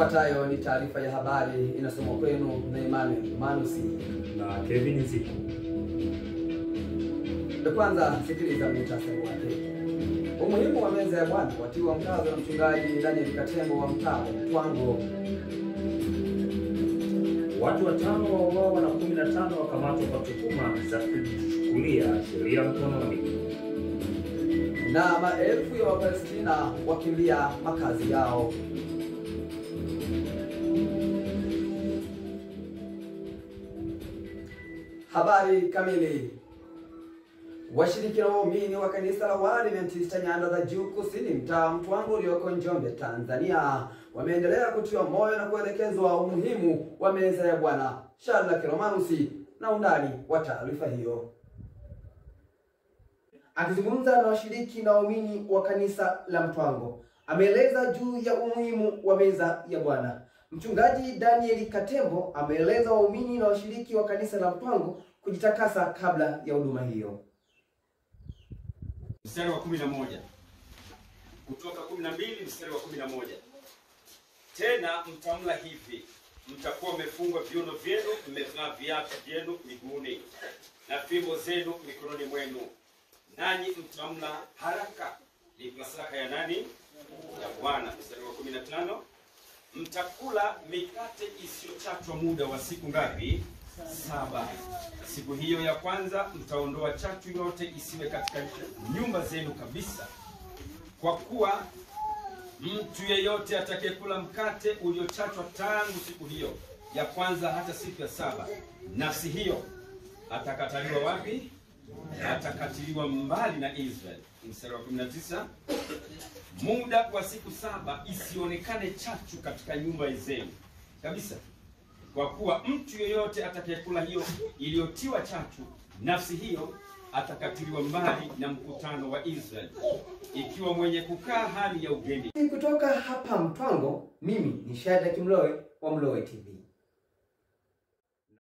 Ifuatayo ni taarifa ya habari inasomwa kwenu na Emmanuel Manusi na Kevin Ziku. Kwanza sikiliza muhtasari wake. Umuhimu wa meza ya Bwana watiwa mkazo na mchungaji Daniel Katembo wa mtaa Mtwango. Watu 5 wauawa na 15 wakamatwa kwa tuhuma za kuchukulia sheria mkononi. Na maelfu ya Wapalestina wakimbia makazi yao. Habari kamili. Washiriki na waumini wa kanisa la Waadventista Nyanda za Juu Kusini mtaa Mtwango ulioko Njombe, Tanzania wameendelea kutiwa moyo na kuelekezwa umuhimu wa meza ya Bwana. Sharla Kiromanusi na undani wa taarifa hiyo. Akizungumza na washiriki na waumini wa kanisa la Mtwango, ameeleza juu ya umuhimu wa meza ya Bwana. Mchungaji Daniel Katembo ameeleza waumini na washiriki wa kanisa la Mtwango kujitakasa kabla ya huduma hiyo. Mstari wa 11. Kutoka 12 mstari wa 11. Tena mtamla hivi, mtakuwa mmefungwa viuno vyenu, mmevaa viatu vyenu miguuni na fimbo zenu mikononi mwenu. Nanyi mtamla haraka. Ni Pasaka ya nani? Ya Bwana. Mstari wa 15. Mtakula mikate isiyochachwa muda wa siku ngapi? 7. Siku hiyo ya kwanza mtaondoa chachu yote isiwe katika nyumba zenu kabisa. Kwa kuwa mtu yeyote atakayekula mkate uliochachwa tangu siku hiyo ya kwanza hata siku ya 7, nafsi hiyo atakataliwa wapi? Atakatiliwa mbali na Israeli. Mstari wa 19. Muda wa siku 7 isionekane chachu katika nyumba zenu kabisa. Kwa kuwa mtu yeyote atakayekula hiyo iliyotiwa chachu, nafsi hiyo atakatiliwa mbali na mkutano wa Israeli, ikiwa mwenye kukaa hali ya ugeni. Kutoka hapa Mtwango, mimi ni Shada Kimloe wa Mloe TV.